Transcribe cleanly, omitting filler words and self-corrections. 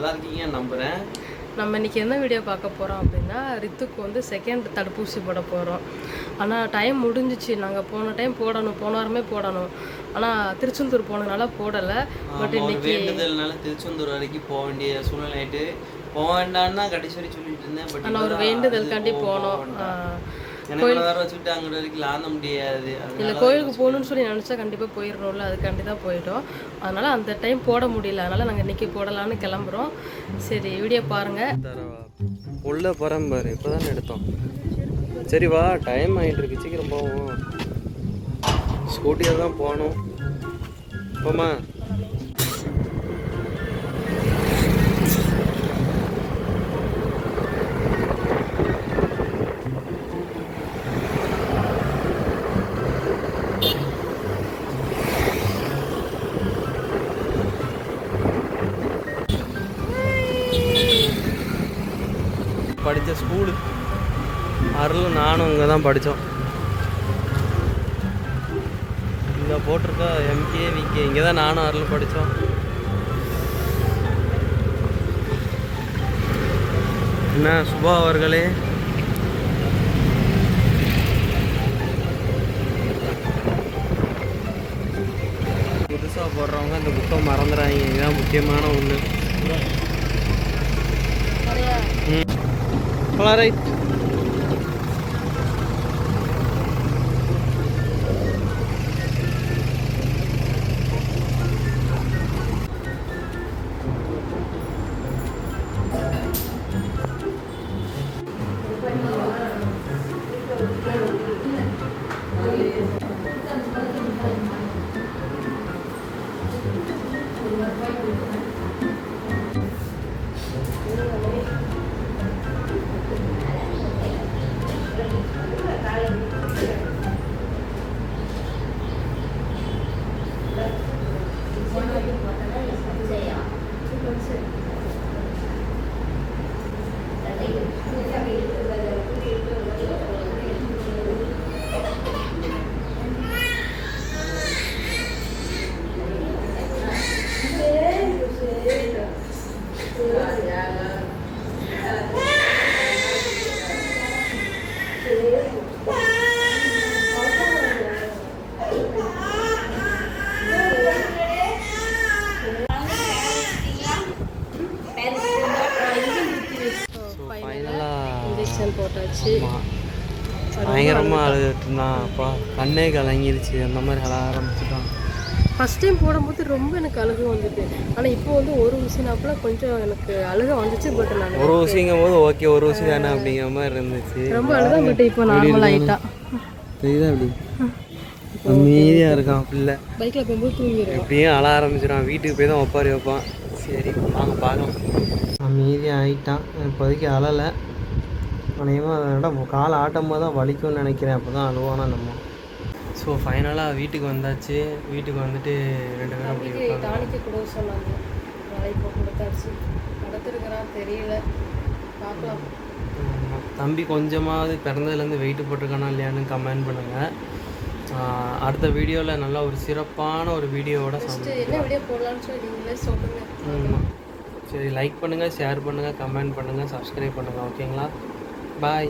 நல்லா இருக்கீங்கன்னு நம்புகிறேன். நம்ம இன்றைக்கி என்ன வீடியோ பார்க்க போகிறோம் அப்படின்னா, ரித்துக்கு வந்து செகண்ட் தடுப்பூசி போட போகிறோம். ஆனால் டைம் முடிஞ்சிச்சு. நாங்கள் போன டைம் போடணும், போன வாரமே போடணும். ஆனால் திருச்செந்தூர் போனதுனால போடலை. பட் இன்னைக்கு வேண்டுதல்னால திருச்செந்தூர் வரைக்கும் போக வேண்டிய சூழ்நிலை ஆகிட்டு போக வேண்டான்னு தான் கடைசி வரை சொல்லிட்டு இருந்தேன். பட் ஆனால் ஒரு வேண்டுதல் கண்டி போனோம். கோயில் வேறு வச்சுக்கிட்டு அங்கே வரைக்கும் லாந்த முடியாது. இல்லை, கோயிலுக்கு போகணுன்னு சொல்லி நினச்சா கண்டிப்பாக போயிடணும்ல, அதுக்காண்டி தான் போயிட்டோம். அதனால் அந்த டைம் போட முடியல, அதனால் நாங்கள் இன்றைக்கி போடலான்னு கிளம்புறோம். சரி, வீடியோ பாருங்கள். உள்ள பரம்பாரு இப்போ தானே எடுத்தோம். சரி வா, டைம் ஆகிட்டு இருக்கு, சீக்கிரம் போவோம். ஸ்கூட்டியில் தான் போகணும். போமா படித்த ஸ்கூலு அருளும் நானும் இங்கே தான் படித்தோம். இங்கே போட்டிருக்கா எம்கே விகே, இங்கே தான் நானும் அருளும் படித்தோம். என்ன சுபா அவர்களே, புதுசாக போடுறவங்க இந்த புக்கை மறந்துடாதீங்க, இதுதான் முக்கியமான ஒன்று. ரைட். போட்டாச்சு. பயங்கரமாக அழுதுட்டு இருந்தான். அப்பா கண்ணே கலங்கிருச்சு, அந்த மாதிரி அழ ஆரம்பிச்சுட்டான். ஃபஸ்ட் டைம் போடும்போது ரொம்ப எனக்கு அழுக வந்துட்டு. ஆனால் இப்போ வந்து ஒரு ஊசினாப்புல கொஞ்சம் எனக்கு அழுக வந்துச்சு. பட் நான் ஒரு ஊசிங்கும் போது ஓகே, ஒரு ஊசி தானே அப்படிங்கிற மாதிரி இருந்துச்சு. ரொம்ப அழுக பட் இப்போ நார்மல் ஆகிட்டா. தெரியுதா அப்படி அமைதியாக இருக்கான் பிள்ளை. பைக்கில் போகும்போது தூங்கிடுவான், எப்படியும் அழ ஆரம்பிச்சிடான். வீட்டுக்கு போய் தான் ஒப்பாரி வைப்பான். சரி வாங்க பார்க்கலாம். அமைதியாக ஆகிட்டான். இப்போதைக்கு அழலை. அநேகமாக அதோட காலை ஆட்டும் போது தான் வலிக்கும்னு நினைக்கிறேன். அப்போ தான் அழுவானா நம்ம. ஸோ ஃபைனலாக வீட்டுக்கு வந்தாச்சு. வீட்டுக்கு வந்துட்டு 2 பேரும் அப்படி டானிக்கு கூட சொன்னாங்க. இப்போ கொடுத்தாச்சு. நடத்துருக்கிறான் தெரியல, பார்க்கலாம். தம்பி கொஞ்சமாவது பிறந்ததுலேருந்து வெயிட் போட்டிருக்கானா இல்லையான்னு கமெண்ட் பண்ணுங்கள். அடுத்த வீடியோவில் நல்லா ஒரு சிறப்பான ஒரு வீடியோவோட என்ன வீடியோ போடலான்னு சொல்லி நீங்களே சொல்லுங்கள். சரி, லைக் பண்ணுங்கள், ஷேர் பண்ணுங்கள், கமெண்ட் பண்ணுங்கள், சப்ஸ்கிரைப் பண்ணுங்கள். ஓகேங்களா? பாய்.